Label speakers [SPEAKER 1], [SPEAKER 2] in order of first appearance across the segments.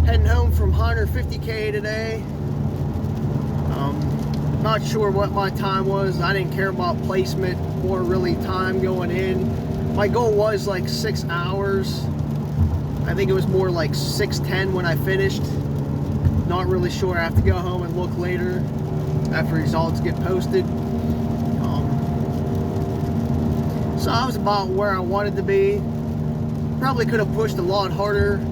[SPEAKER 1] Heading home from Hyner 50K today. Not sure what my time was. I didn't care about placement or really time going in. My goal was like 6 hours. I think it was more like 6:10 when I finished. Not really sure. I have to go home and look later after results get posted. So I was about where I wanted to be. Probably could have pushed a lot harder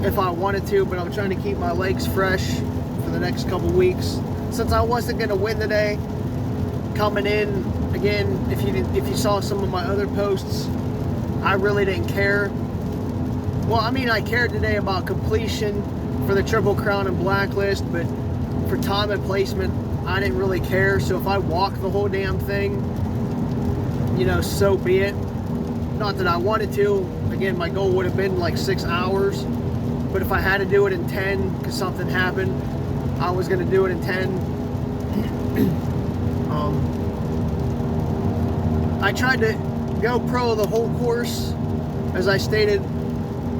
[SPEAKER 1] if I wanted to, but I'm trying to keep my legs fresh for the next couple weeks. Since I wasn't going to win today, coming in, again, if you saw some of my other posts, I really didn't care. Well, I mean, I cared today about completion for the Triple Crown and Blacklist, but for time and placement, I didn't really care. So if I walk the whole damn thing, you know, so be it. Not that I wanted to. Again, my goal would have been like 6 hours. But if I had to do it in 10 because something happened, I was going to do it in 10. I tried to GoPro the whole course. As I stated,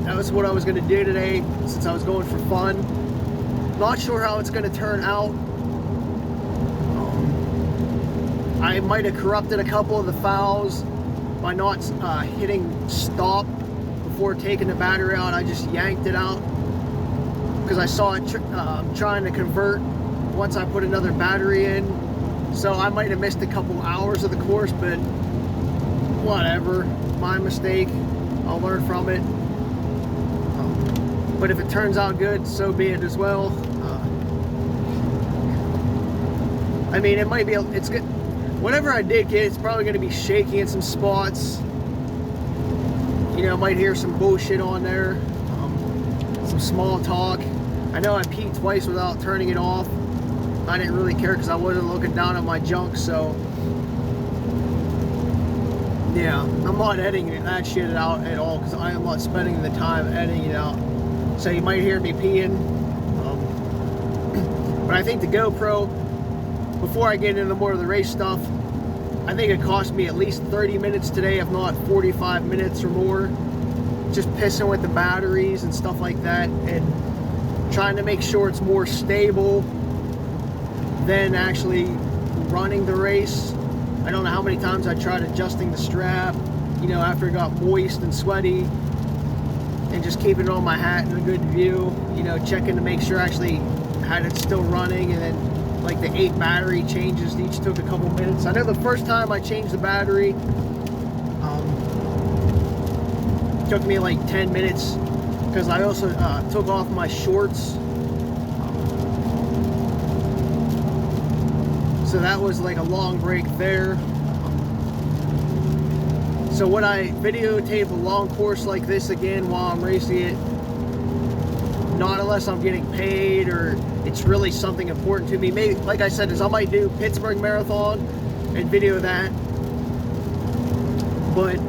[SPEAKER 1] that was what I was going to do today since I was going for fun. Not sure how it's going to turn out. I might have corrupted a couple of the fouls by not hitting stop before taking the battery out. I just yanked it out because I saw it trying to convert once I put another battery in. So I might have missed a couple hours of the course, but whatever, my mistake. I'll learn from it. But if it turns out good, so be it as well. I mean, it might be, it's good. Whatever I did get, it's probably going to be shaky in some spots. You know, might hear some bullshit on there, some small talk. I know I peaked twice without turning it off. I didn't really care because I wasn't looking down at my junk, so yeah, I'm not editing that shit out at all because I am not spending the time editing it out. So you might hear me peeing. But I think the GoPro, before I get into more of the race stuff, I think it cost me at least 30 minutes today, if not 45 minutes or more, just pissing with the batteries and stuff like that, and trying to make sure it's more stable than actually running the race. I don't know how many times I tried adjusting the strap, you know, after it got moist and sweaty, and just keeping it on my hat in a good view, you know, checking to make sure I actually had it still running. And then like the 8 battery changes each took a couple minutes. I know the first time I changed the battery, took me like 10 minutes because I also took off my shorts. So that was like a long break there. So would I videotape a long course like this again while I'm racing it? Not unless I'm getting paid or it's really something important to me. Maybe, like I said, I might do Pittsburgh Marathon and video that. But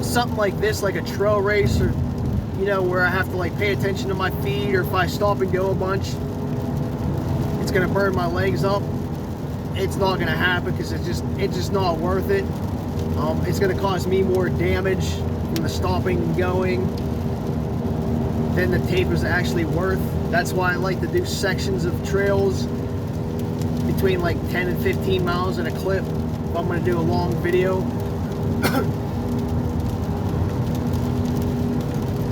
[SPEAKER 1] something like this, like a trail race, or you know, where I have to like pay attention to my feet, or if I stop and go a bunch, it's gonna burn my legs up. It's not gonna happen because it's just not worth it. It's gonna cause me more damage from the stopping and going than the tape is actually worth. That's why I like to do sections of trails between like 10 and 15 miles at a clip if I'm going to do a long video.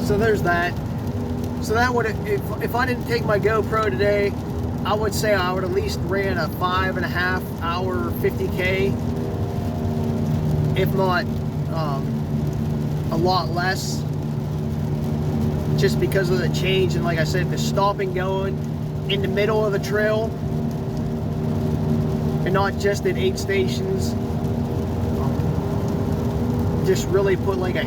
[SPEAKER 1] So there's that. So that would, if I didn't take my GoPro today, I would say I would at least ran a 5.5 hour 50K, if not a lot less. Just because of the change, and like I said, the stopping going in the middle of the trail and not just at 8 stations just really put like a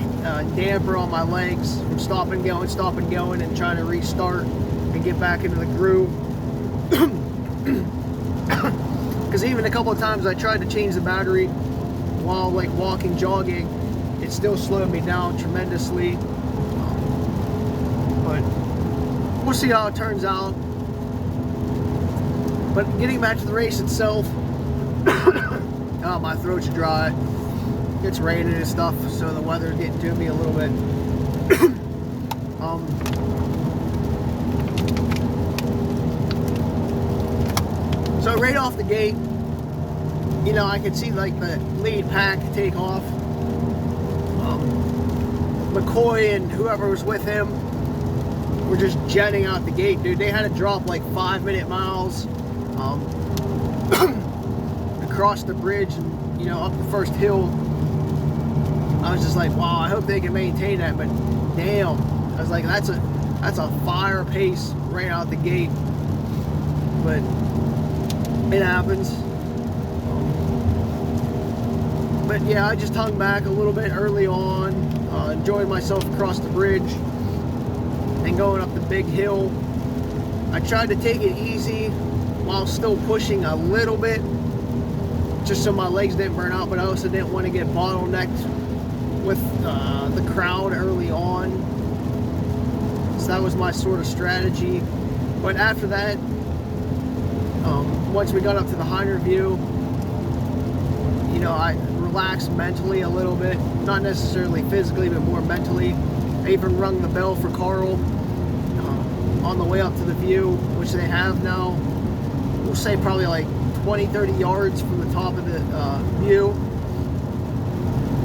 [SPEAKER 1] damper on my legs from stop and going and trying to restart and get back into the groove. Because even a couple of times I tried to change the battery while like walking, jogging, it still slowed me down tremendously. But we'll see how it turns out. But getting back to the race itself, oh, my throat's dry. It's raining and stuff, so the weather's getting to me a little bit. So right off the gate, you know, I could see like the lead pack take off. McCoy and whoever was with him were just jetting out the gate, dude. They had to drop like 5-minute miles across the bridge and, you know, up the first hill. I was just like, wow, I hope they can maintain that, but damn, I was like, that's a fire pace right out the gate. But it happens. But yeah, I just hung back a little bit early on, enjoying myself across the bridge and going up the big hill. I tried to take it easy while still pushing a little bit, just so my legs didn't burn out, but I also didn't want to get bottlenecked with the crowd early on. So that was my sort of strategy. But after that, once we got up to the Hyner view, you know, I relaxed mentally a little bit, not necessarily physically, but more mentally. I even rung the bell for Carl on the way up to the view, which they have now, we'll say probably like 20-30 yards from the top of the view.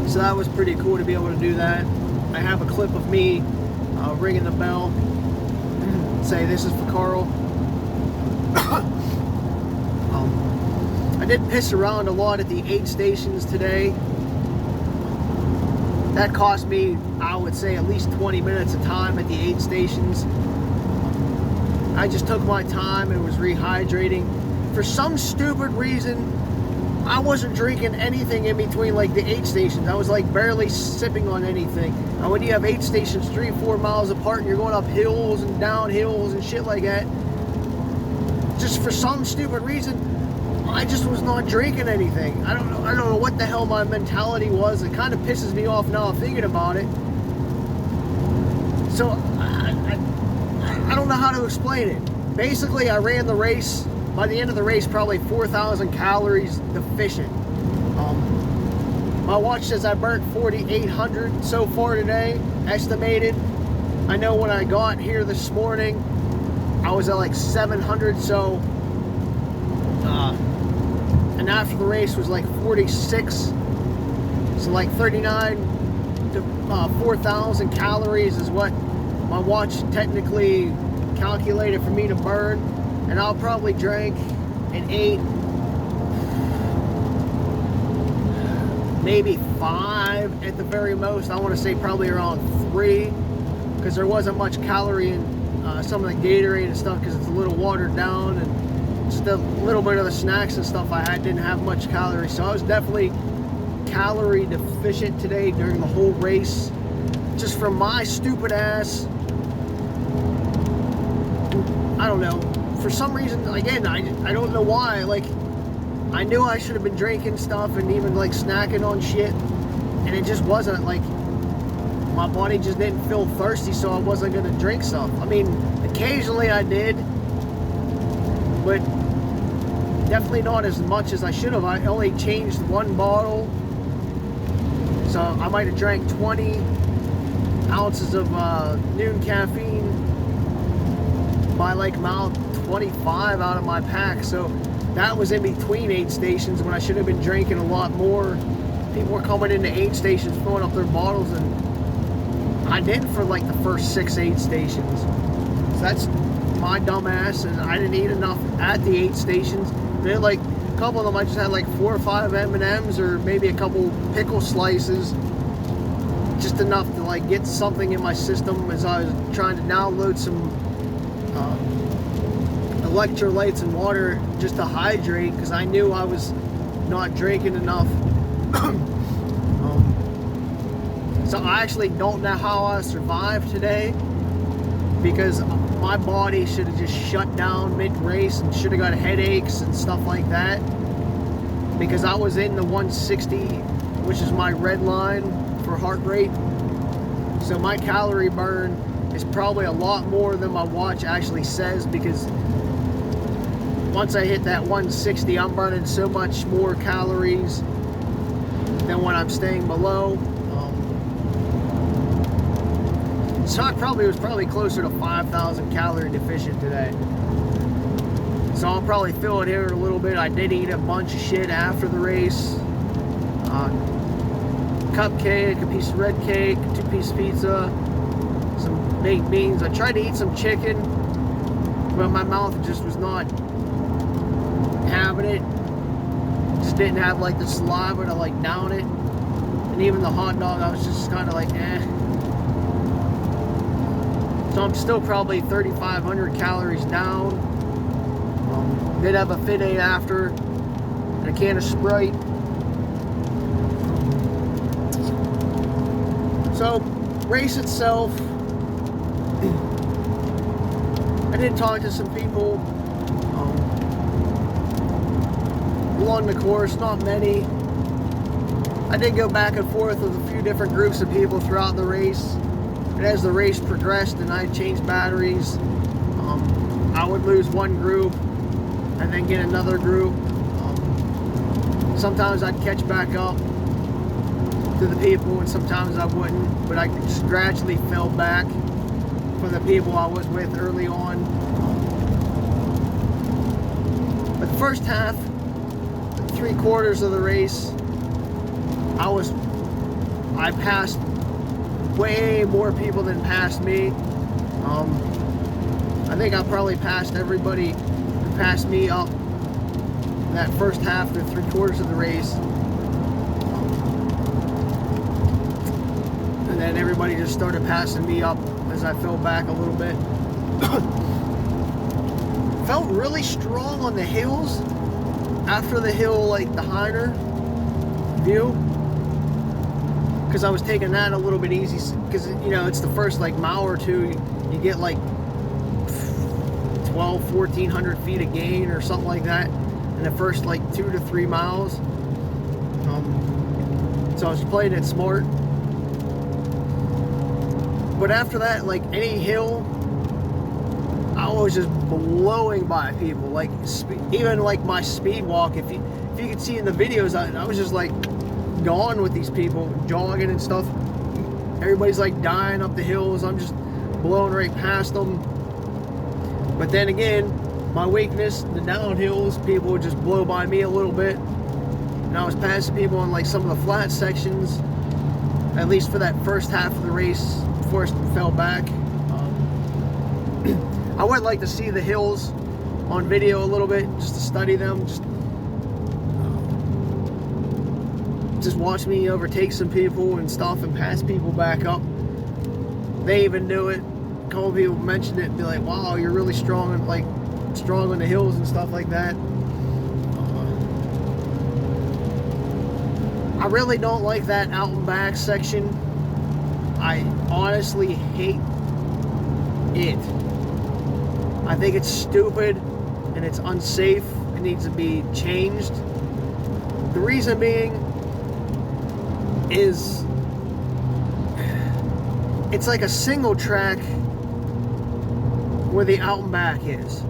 [SPEAKER 1] So that was pretty cool to be able to do that. I have a clip of me ringing the bell, say this is for Carl. I did piss around a lot at the aid stations today. That cost me, I would say, at least 20 minutes of time at the aid stations. I just took my time and was rehydrating. For some stupid reason, I wasn't drinking anything in between like the aid stations. I was like barely sipping on anything. And when you have aid stations 3-4 miles apart and you're going up hills and down hills and shit like that, just for some stupid reason, I just was not drinking anything. I don't know what the hell my mentality was. It kind of pisses me off now thinking about it. So I don't know how to explain it. Basically, I ran the race. By the end of the race, probably 4,000 calories deficient. My watch says I burnt 4,800 so far today, estimated. I know when I got here this morning, I was at like 700, so and after the race was like 46, so like 39 to 4,000 calories is what my watch technically calculated for me to burn. And I'll probably drink and ate maybe 5 at the very most. I want to say probably around 3, because there wasn't much calorie in some of the Gatorade and stuff, because it's a little watered down, and just a little bit of the snacks and stuff I had didn't have much calories. So I was definitely calorie deficient today during the whole race, just from my stupid ass. I don't know. For some reason, again, I don't know why, like, I knew I should have been drinking stuff and even, like, snacking on shit, and it just wasn't, like, my body just didn't feel thirsty, so I wasn't going to drink stuff. I mean, occasionally I did, but definitely not as much as I should have. I only changed 1 bottle, so I might have drank 20 ounces of noon caffeine by, like, about 25 out of my pack. So that was in between aid stations when I should have been drinking a lot more. People were coming into aid stations filling up their bottles, and I didn't for like the first 6 aid stations. So that's my dumb ass, and I didn't eat enough at the aid stations. Then like a couple of them I just had like 4 or 5 M&Ms or maybe a couple pickle slices, just enough to like get something in my system as I was trying to download some electrolytes and water just to hydrate, because I knew I was not drinking enough. So I actually don't know how I survived today, because my body should have just shut down mid-race and should have got headaches and stuff like that, because I was in the 160, which is my red line for heart rate. So my calorie burn is probably a lot more than my watch actually says, because once I hit that 160, I'm burning so much more calories than when I'm staying below. So I was probably closer to 5,000 calorie deficient today. So I'll probably fill it here in a little bit. I did eat a bunch of shit after the race. Cupcake, a piece of red cake, 2-piece pizza, some baked beans. I tried to eat some chicken, but my mouth just was not having it. Just didn't have like the saliva to like down it. And even the hot dog, I was just kind of like, eh. So I'm still probably 3,500 calories down. Did have a Fit Aid after, and a can of Sprite. So, race itself, I did talk to some people along the course, not many. I did go back and forth with a few different groups of people throughout the race. And as the race progressed and I changed batteries, I would lose one group and then get another group. Sometimes I'd catch back up to the people and sometimes I wouldn't, but I just gradually fell back from the people I was with early on. But the first half, 3/4 of the race, I passed way more people than passed me. I think I probably passed everybody who passed me up that first half to 3/4 of the race. And then everybody just started passing me up as I fell back a little bit. Felt really strong on the hills. After the hill, like the Hyner view, because I was taking that a little bit easy, because you know it's the first like mile or two you get like 1,400 feet of gain or something like that in the first like 2 to 3 miles. So I was playing it smart. But after that, like any hill, I was just blowing by people. Like even like my speed walk, if you could see in the videos, I was just like gone with these people, jogging and stuff. Everybody's like dying up the hills. I'm just blowing right past them. But then again, my weakness, the downhills, people would just blow by me a little bit. And I was passing people on like some of the flat sections, at least for that first half of the race before I fell back. I would like to see the hills on video a little bit, just to study them, just watch me overtake some people and stuff and pass people back up. They even knew it. A couple people mentioned it and be like, wow, you're really strong and like strong on the hills and stuff like that. I really don't like that out and back section. I honestly hate it. I think it's stupid and it's unsafe. It needs to be changed. The reason being is it's like a single track where the out and back is.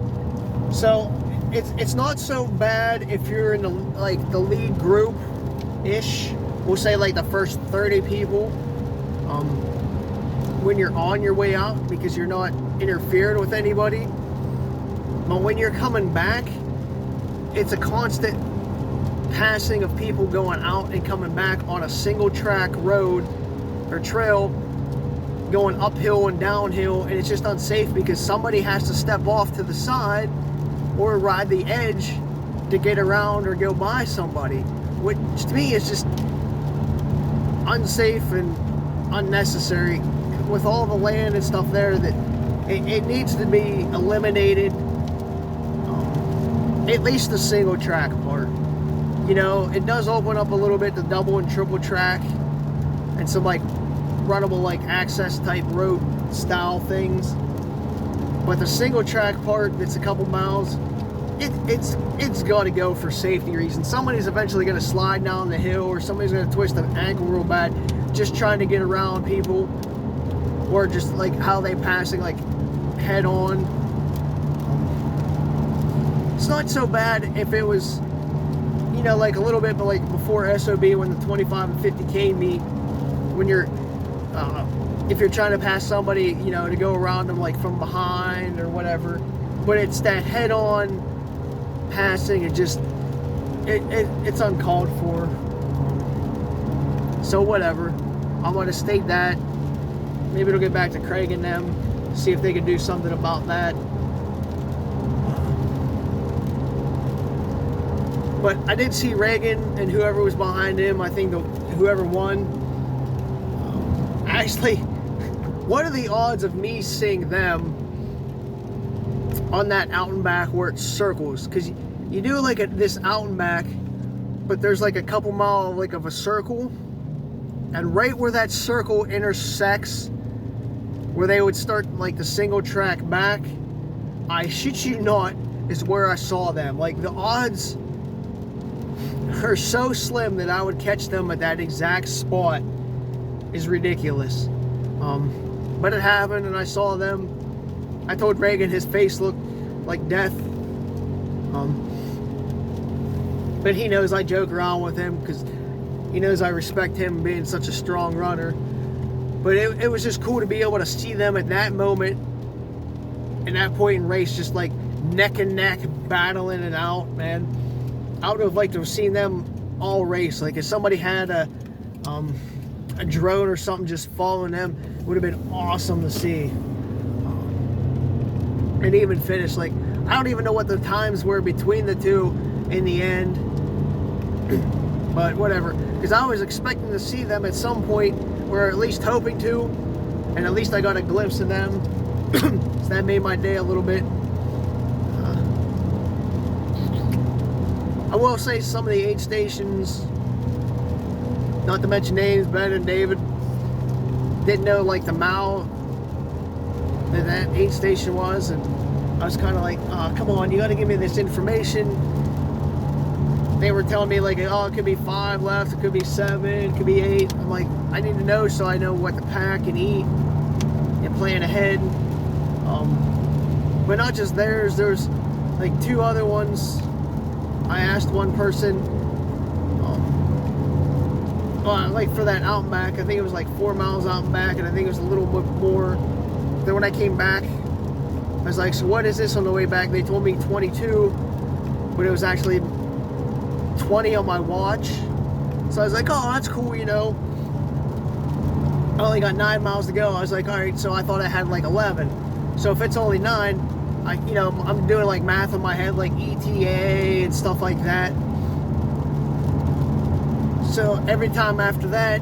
[SPEAKER 1] So it's not so bad if you're in the like the lead group ish. We'll say like the first 30 people when you're on your way out, because you're not interfering with anybody. But when you're coming back, it's a constant passing of people going out and coming back on a single track road or trail, going uphill and downhill, and it's just unsafe because somebody has to step off to the side or ride the edge to get around or go by somebody, which to me is just unsafe and unnecessary. With all the land and stuff there, that it needs to be eliminated. At least the single track part. You know, it does open up a little bit to double and triple track and some like runnable like access type road style things. But the single track part that's a couple miles, it's got to go for safety reasons. Somebody's eventually going to slide down the hill, or somebody's going to twist an ankle real bad just trying to get around people, or just like how they passing like head on. It's not so bad if it was, you know, like a little bit, but like before SOB, when the 25 and 50K meet, when you're if you're trying to pass somebody, you know, to go around them like from behind or whatever. But it's that head-on passing. It's uncalled for. So whatever. I want to state that. Maybe it'll get back to Craig and them, see if they can do something about that. But I did see Reagan and whoever was behind him. I think whoever won. Actually, what are the odds of me seeing them on that out and back where it circles? Because you do like this out and back, but there's like a couple mile like of a circle, and right where that circle intersects, where they would start like the single track back, I shit you not, is where I saw them. Like the odds are so slim that I would catch them at that exact spot is ridiculous. But it happened and I saw them. I told Reagan his face looked like death. But he knows I joke around with him because he knows I respect him being such a strong runner. But it was just cool to be able to see them at that moment, in that point in race, just like neck and neck battling it out, man. I would have liked to have seen them all race. Like if somebody had a drone or something just following them, it would have been awesome to see. And even finish. Like I don't even know what the times were between the two in the end. But whatever. Because I was expecting to see them at some point, or at least hoping to, and at least I got a glimpse of them. So that made my day a little bit. I will say some of the aid stations, not to mention names, Ben and David, didn't know like the mile that aid station was, and I was kind of like, oh, come on, you got to give me this information. They were telling me like, oh, it could be 5 left, it could be 7, it could be 8. I'm like, I need to know so I know what to pack and eat and plan ahead. But not just theirs, there's like 2 other ones. I asked one person, like for that out and back, I think it was like 4 miles out and back, and I think it was a little bit more. Then when I came back, I was like, so what is this on the way back? They told me 22, but it was actually 20 on my watch. So I was like, oh, that's cool, you know. I only got 9 miles to go. I was like, all right, so I thought I had like 11. So if it's only 9, I'm doing like math in my head, like ETA and stuff like that. So every time after that,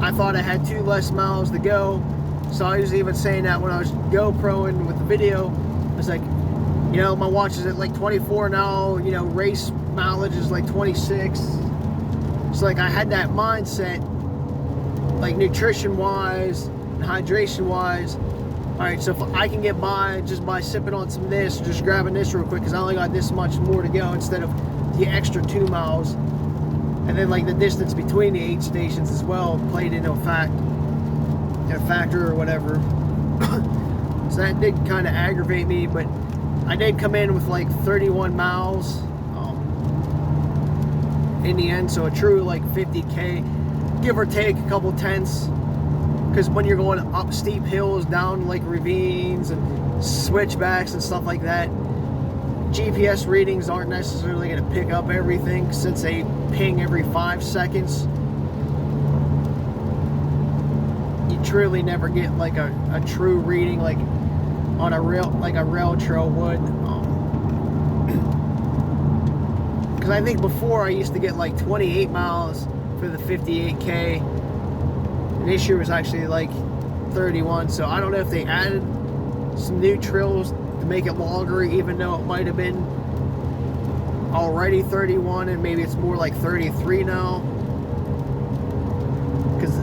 [SPEAKER 1] I thought I had 2 less miles to go. So I was even saying that when I was GoProing with the video. I was like, you know, my watch is at like 24 now, you know, race mileage is like 26. So like I had that mindset, like nutrition wise and hydration wise. All right, so if I can get by just by sipping on some of this, just grabbing this real quick, because I only got this much more to go instead of the extra 2 miles. And then like the distance between the aid stations as well played into a factor or whatever. So that did kind of aggravate me, but I did come in with like 31 miles in the end, so a true like 50K, give or take a couple tenths. Because when you're going up steep hills, down like ravines and switchbacks and stuff like that, GPS readings aren't necessarily going to pick up everything since they ping every 5 seconds. You truly never get like a true reading like on a rail trail would. Because I think before I used to get like 28 miles for the 58K. This year was actually like 31, so I don't know if they added some new trails to make it longer, even though it might have been already 31 and maybe it's more like 33 now. Because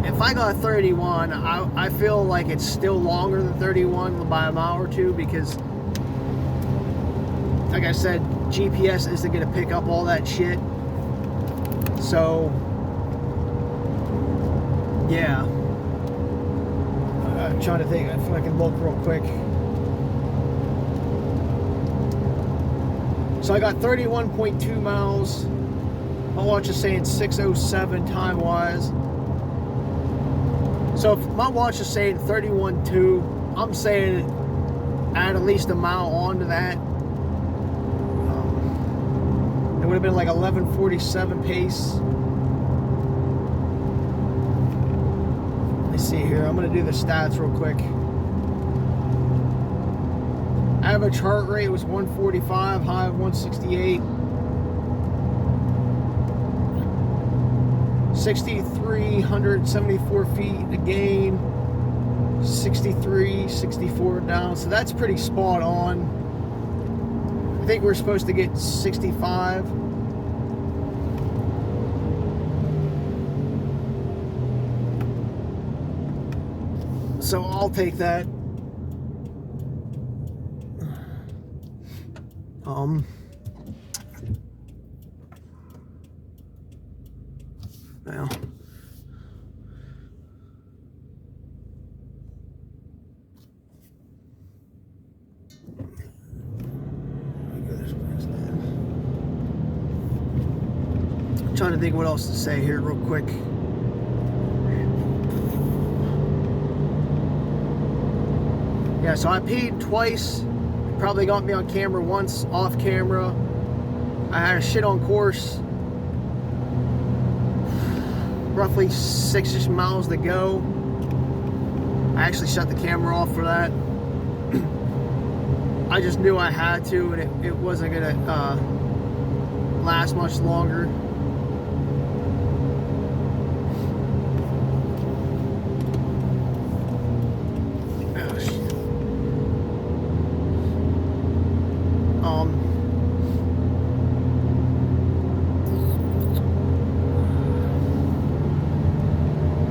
[SPEAKER 1] if I got 31, I feel like it's still longer than 31 by a mile or 2, because like I said, GPS isn't going to pick up all that shit. So yeah, I'm trying to think if I can look real quick. So I got 31.2 miles. My watch is saying 6:07 time wise. So if my watch is saying 31.2, I'm saying add at least a mile onto that. It would have been like 11:47 pace. Let me see here. I'm going to do the stats real quick. Average heart rate was 145, high of 168. 6,374 feet to gain. 64 down. So that's pretty spot on. I think we're supposed to get 65. So I'll take that. Well, I'm trying to think what else to say here real quick. Yeah, so I peed twice. Probably got me on camera once, off camera. I had a shit on course. Roughly 6-ish miles to go. I actually shut the camera off for that. I just knew I had to, and it wasn't gonna last much longer. Oh shit.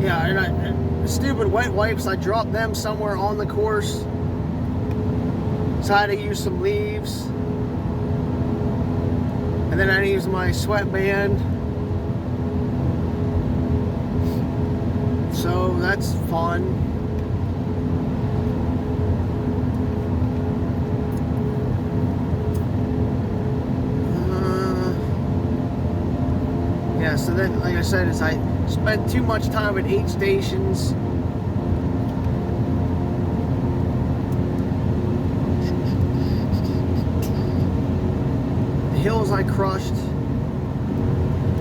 [SPEAKER 1] Yeah, and the stupid wet wipes, I dropped them somewhere on the course. So I had to use some leaves. And then I used my sweatband. So that's fun. Yeah, so then, like I said, is I spent too much time at 8 stations. The hills I crushed.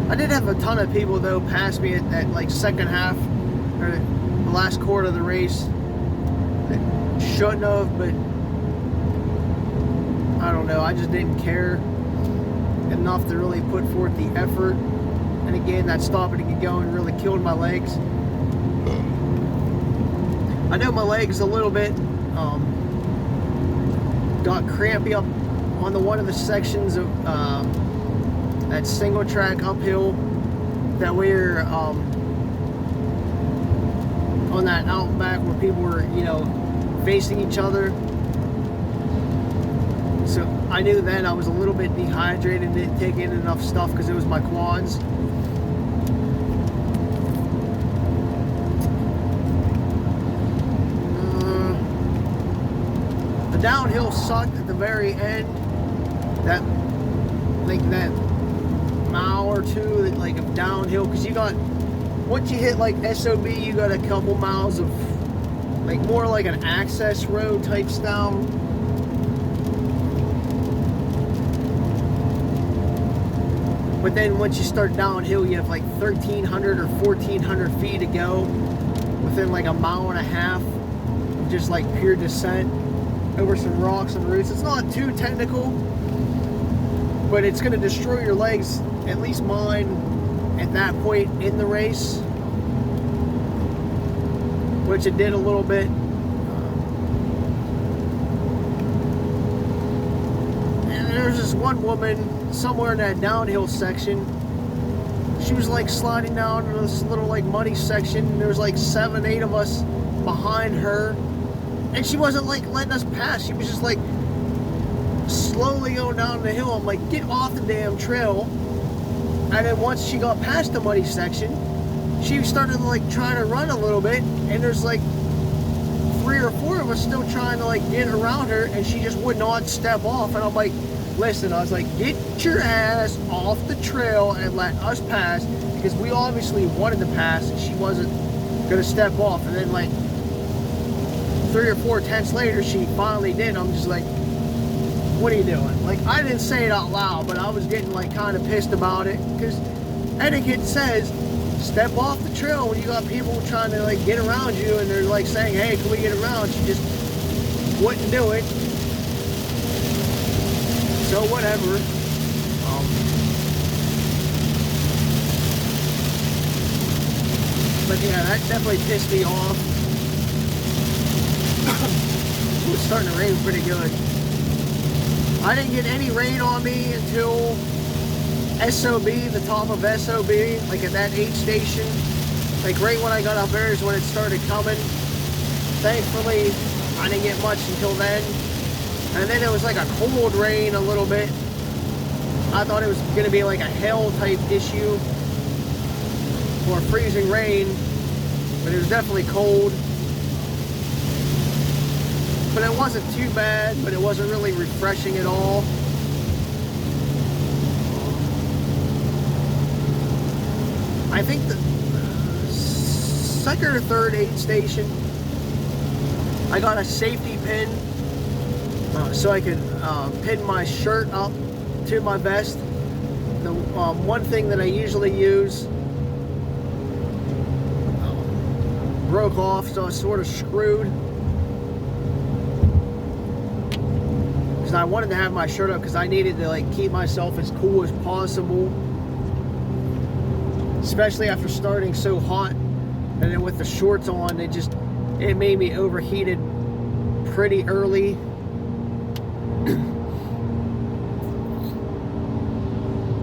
[SPEAKER 1] I did have a ton of people though pass me at like second half or the last quarter of the race that shouldn't have, but I don't know, I just didn't care enough to really put forth the effort. And again, that stopping to get going really killed my legs. I know my legs a little bit got crampy up on one of the sections of that single track uphill that we're on that out and back where people were, you know, facing each other. So I knew then I was a little bit dehydrated, didn't take in enough stuff because it was my quads. The downhill sucked at the very end. That mile or two like of downhill, because you got, once you hit like SOB, you got a couple miles of like more like an access road type style. But then once you start downhill, you have like 1,300 or 1,400 feet to go within like a mile and a half of just like pure descent over some rocks and roots. It's not too technical, but it's going to destroy your legs, at least mine, at that point in the race, which it did a little bit. And there's this one woman somewhere in that downhill section. She was like sliding down in this little like muddy section. There was like 7, 8 of us behind her, and she wasn't like letting us pass. She was just like slowly going down the hill. I'm like, get off the damn trail. And then once she got past the muddy section, she started like trying to run a little bit, and there's like 3 or 4 of us still trying to like get around her, and she just would not step off. And I'm like, listen, I was like, get your ass off the trail and let us pass, because we obviously wanted to pass and she wasn't gonna step off, and then like 3 or 4 tenths later, she finally did. I'm just like, what are you doing? Like, I didn't say it out loud, but I was getting like kind of pissed about it, because etiquette says step off the trail when you got people trying to like get around you, and they're like saying, hey, can we get around? She just wouldn't do it. So whatever. But yeah, that definitely pissed me off. It was starting to rain pretty good. I didn't get any rain on me until SOB, the top of SOB, like at that aid station. Like right when I got up there is when it started coming. Thankfully, I didn't get much until then. And then it was like a cold rain a little bit. I thought it was gonna be like a hail type issue or freezing rain, but it was definitely cold. But it wasn't too bad, but it wasn't really refreshing at all. I think the second or third aid station, I got a safety pin so I could pin my shirt up to my vest. The one thing that I usually use broke off, so I was sort of screwed. Because I wanted to have my shirt up because I needed to like keep myself as cool as possible, especially after starting so hot, and then with the shorts on, it made me overheated pretty early.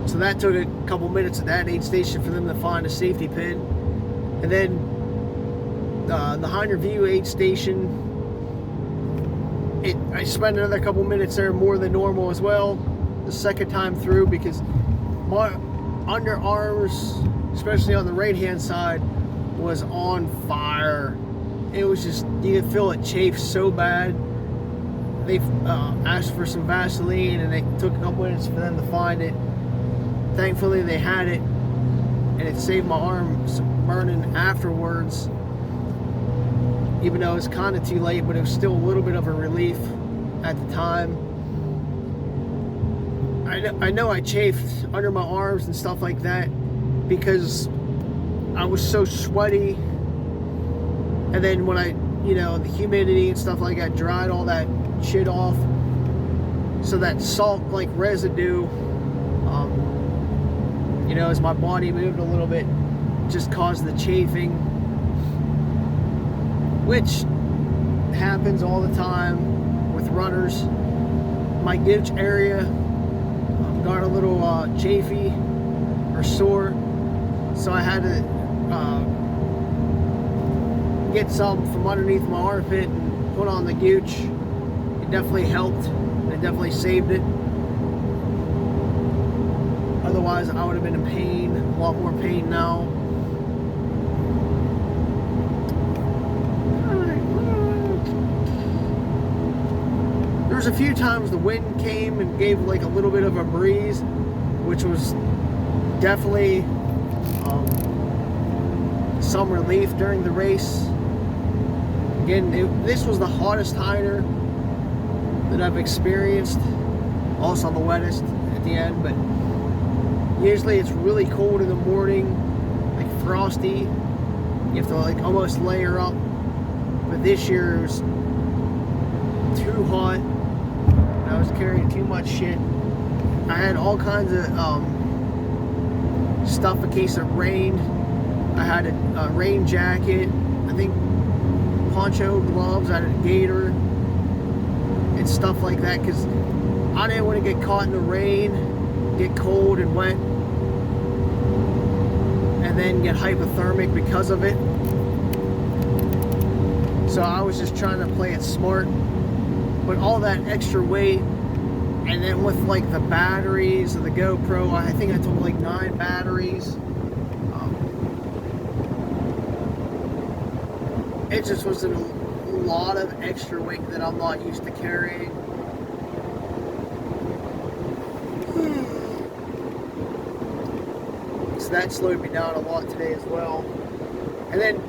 [SPEAKER 1] So that took a couple minutes at that aid station for them to find a safety pin. And then the Hyner View aid station, I spent another couple minutes there more than normal as well, the second time through, because my underarms, especially on the right hand side, was on fire. It was just, you could feel it chafe so bad. They asked for some Vaseline, and it took a couple minutes for them to find it. Thankfully they had it, and it saved my arm some burning afterwards, even though it was kind of too late, but it was still a little bit of a relief at the time. I know I chafed under my arms and stuff like that because I was so sweaty, and then when the humidity and stuff like that dried all that shit off, so that salt like residue, as my body moved a little bit, just caused the chafing, which happens all the time with runners. My gooch area got a little chafy or sore, so I had to get some from underneath my armpit and put on the gooch. It definitely helped. It definitely saved it. Otherwise, I would have been in pain, a lot more pain now. There was a few times the wind came and gave like a little bit of a breeze, which was definitely some relief during the race. Again, this was the hottest Hyner that I've experienced. Also the wettest at the end, but usually it's really cold in the morning, like frosty. You have to like almost layer up. But this year it was too hot. I was carrying too much shit. I had all kinds of stuff in case it rained. I had a rain jacket, I think poncho, gloves, I had a gator, and stuff like that, because I didn't want to get caught in the rain, get cold and wet, and then get hypothermic because of it. So I was just trying to play it smart. But all that extra weight, and then with like the batteries of the GoPro, I think I took like 9 batteries. It just was a lot of extra weight that I'm not used to carrying. So that slowed me down a lot today as well. And then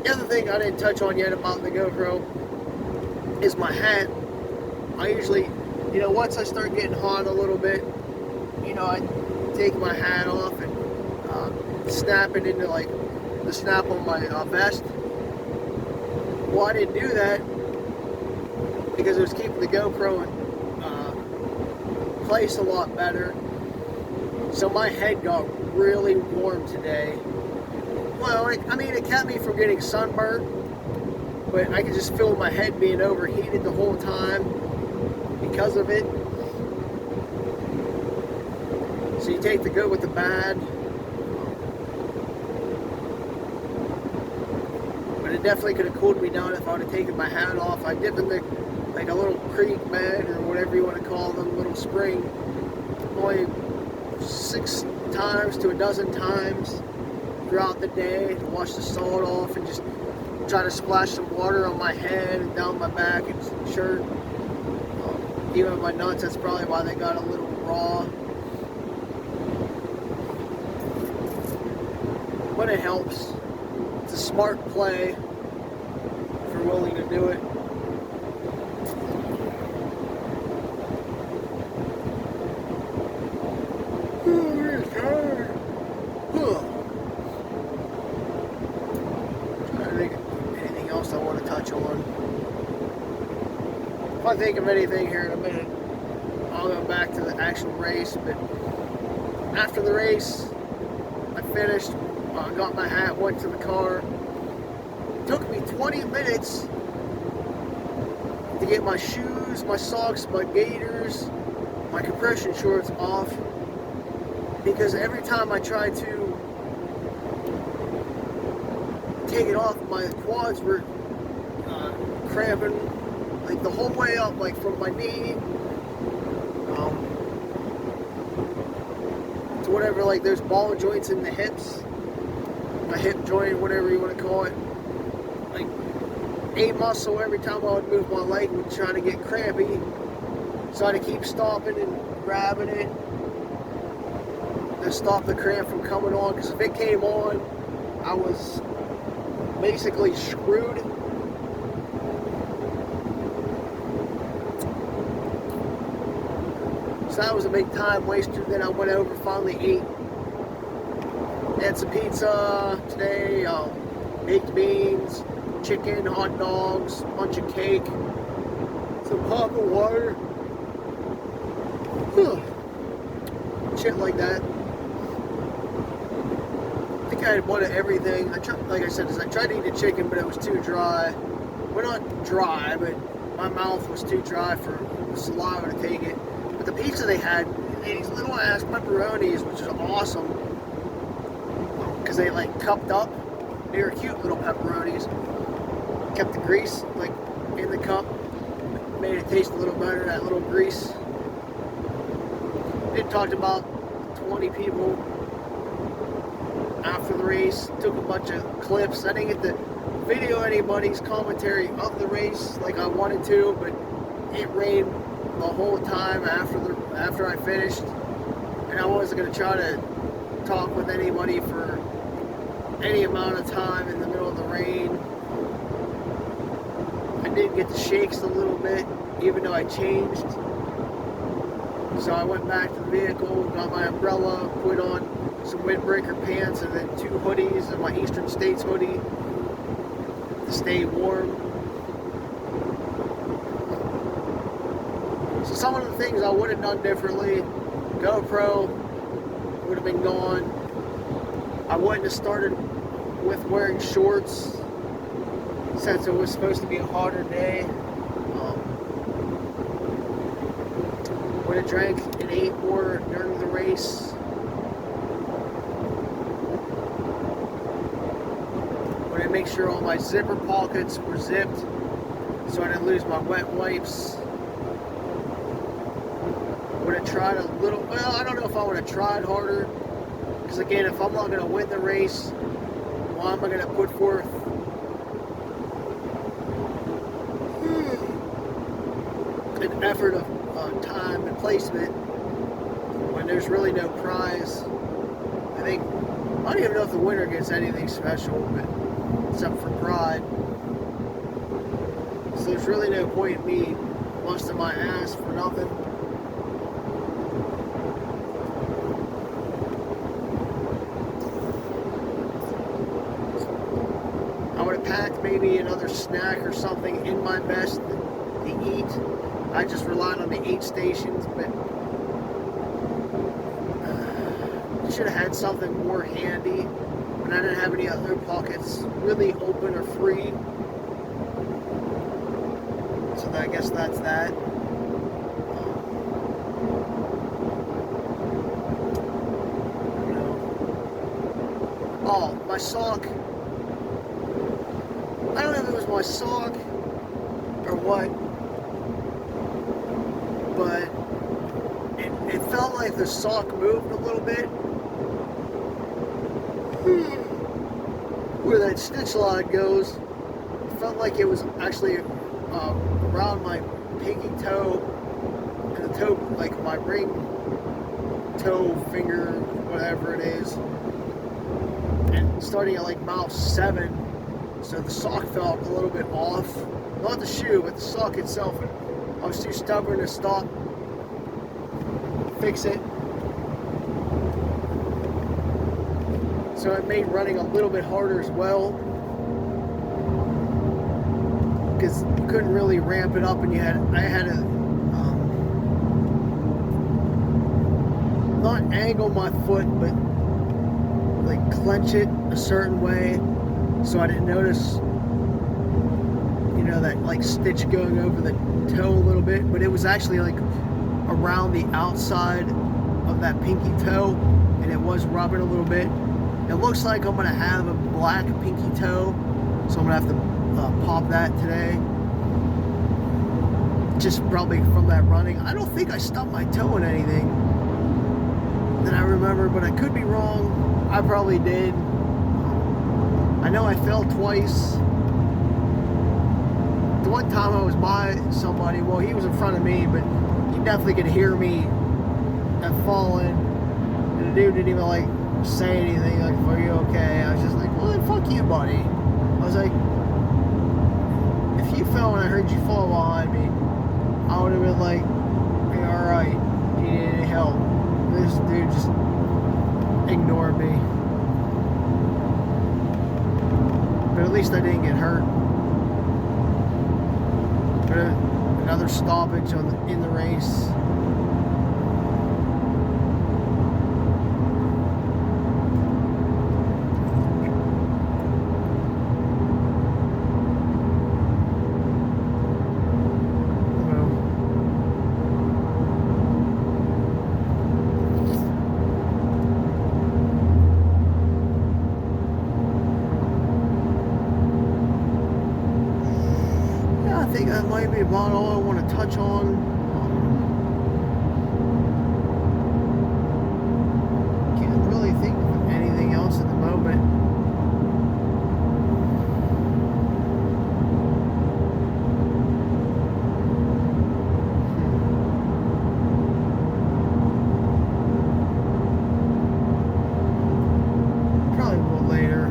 [SPEAKER 1] The other thing I didn't touch on yet about the GoPro is my hat. I usually, once I start getting hot a little bit, I take my hat off and snap it into like the snap on my vest. Well, I didn't do that because it was keeping the GoPro in place a lot better. So my head got really warm today. Well, it kept me from getting sunburned, but I could just feel my head being overheated the whole time because of it. So you take the good with the bad. But it definitely could have cooled me down if I would have taken my hat off. I dipped in like a little creek bed or whatever you want to call them, little spring, only 6 times to a dozen times throughout the day to wash the salt off and just try to splash some water on my head and down my back and shirt. Even my nuts, that's probably why they got a little raw. But it helps. It's a smart play if you're willing to do it. Anything else I want to touch on? If I think of anything here in a minute, I'll go back to the actual race. But after the race, I finished. I got my hat, went to the car. It took me 20 minutes to get my shoes, my socks, my gaiters, my compression shorts off, because every time I tried to take it off, my quads were cramping, like the whole way up, like from my knee to whatever, like those ball joints in the hips, my hip joint, whatever you want to call it. Like a muscle every time I would move my leg would try to get crampy, so I had to keep stopping and grabbing it to stop the cramp from coming on, because if it came on, I was basically screwed. So that was a big time waster. Then I went over, finally ate. Had some pizza today, baked beans, chicken, hot dogs, bunch of cake, some pop of water, shit like that. I think I had one of everything. Like I said, I tried to eat the chicken, but it was too dry. Well, not dry, but my mouth was too dry for the saliva to take it. But the pizza they had, these little ass pepperonis, which is awesome, because they like cupped up. They were cute little pepperonis. Kept the grease like in the cup, made it taste a little better. That little grease. It talked about 20 people after the race. Took a bunch of clips. I didn't get to video anybody's commentary of the race like I wanted to, but it rained the whole time after I finished, and I wasn't gonna try to talk with anybody for any amount of time in the middle of the rain. I did get the shakes a little bit, even though I changed. So I went back to the vehicle, got my umbrella, put on some windbreaker pants, and then 2 hoodies and my Eastern States hoodie to stay warm. So some of the things I would have done differently: GoPro would have been gone. I wouldn't have started with wearing shorts since it was supposed to be a hotter day. Would have drank and ate more during the race. Would have made sure all my zipper pockets were zipped so I didn't lose my wet wipes. Would have tried a little, well, I don't know if I would have tried harder, because again, if I'm not going to win the race, why am I going to put forth an effort of time and placement when there's really no prize? I don't even know if the winner gets anything special, but except for pride. So there's really no point in me busting my ass for nothing. I would have packed maybe another snack or something in my vest to eat. I just relied on the aid stations, but I should have had something more handy. And I didn't have any other pockets really open or free. So I guess that's that. Oh, my sock. I don't know if it was my sock or what, but it felt like the sock moved a little bit. Where that stitch line goes, it felt like it was actually around my pinky toe and the toe, like my ring toe finger, whatever it is, and starting at like mile 7. So the sock felt a little bit off. Not the shoe, but the sock itself. I was too stubborn to stop, fix it. So it made running a little bit harder as well, because you couldn't really ramp it up, and I had to not angle my foot, but like clench it a certain way, so I didn't notice, you know, that like stitch going over the toe a little bit, but it was actually like around the outside of that pinky toe, and it was rubbing a little bit. It looks like I'm gonna have a black pinky toe, so I'm gonna have to pop that today. Just probably from that running. I don't think I stubbed my toe in anything that I remember, but I could be wrong. I probably did. I know I fell twice. The one time I was by somebody, well, he was in front of me, but he definitely could hear me have fallen. And the dude didn't even like say anything, like, are you okay? I was just like, well, then fuck you, buddy. I was like, if you fell and I heard you fall behind me, I would have been like, hey, alright, you need any help? This dude just ignored me. But at least I didn't get hurt. But another stoppage in the race. I think that might be about all I want to touch on. Can't really think of anything else at the moment. Probably will later.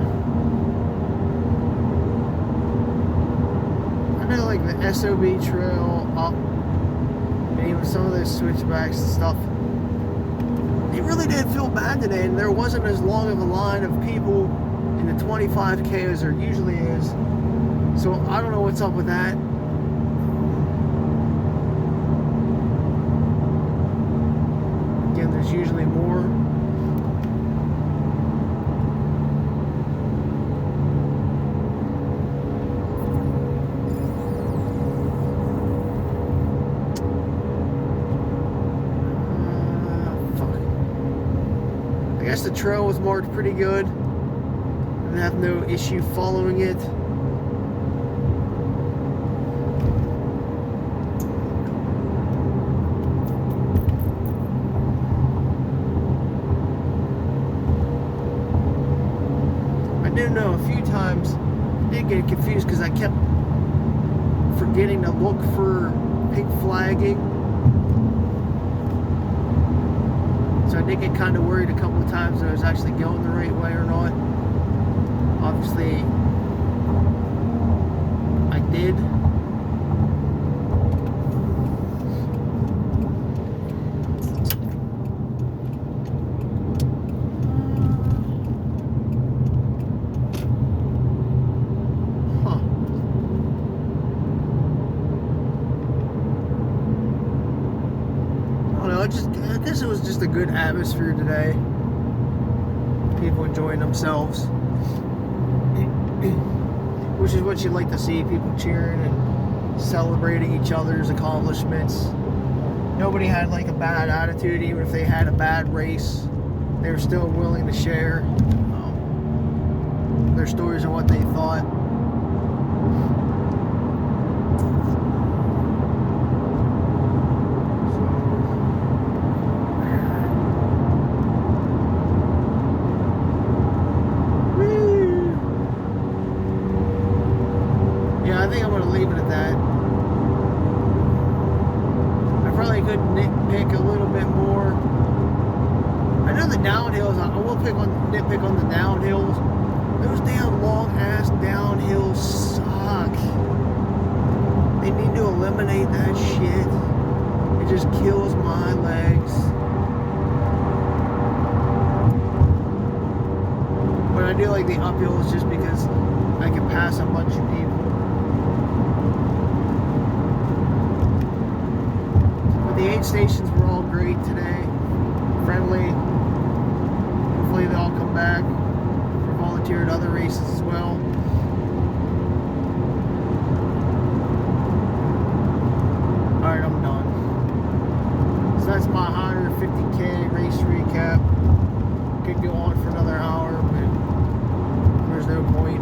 [SPEAKER 1] Like the SOB trail up, and even some of those switchbacks and stuff, it really did feel bad today, and there wasn't as long of a line of people in the 25K as there usually is, so I don't know what's up with that. Again, there's usually more. I guess the trail was marked pretty good. Didn't have no issue following it. I do know a few times I did get confused because I kept forgetting to look for pink flagging. So I did get kind of worried a couple of times that I was actually going the right way or not. Obviously, did. I guess it was just a good atmosphere today. People enjoying themselves, which is what you'd like to see. People cheering and celebrating each other's accomplishments. Nobody had like a bad attitude, even if they had a bad race. They were still willing to share their stories and what they thought. I think I'm going to leave it at that. I probably could nitpick a little bit more. I know the downhills, I will nitpick on the downhills. Those damn long ass downhills suck. They need to eliminate that shit. It just kills my legs. But I do like the uphills just because I can pass a bunch of people. The aid stations were all great today, friendly. Hopefully they all come back or volunteer at other races as well. Alright, I'm done. So that's my Hyner 50K race recap. Could go on for another hour, but there's no point.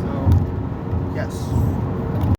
[SPEAKER 1] So, yes.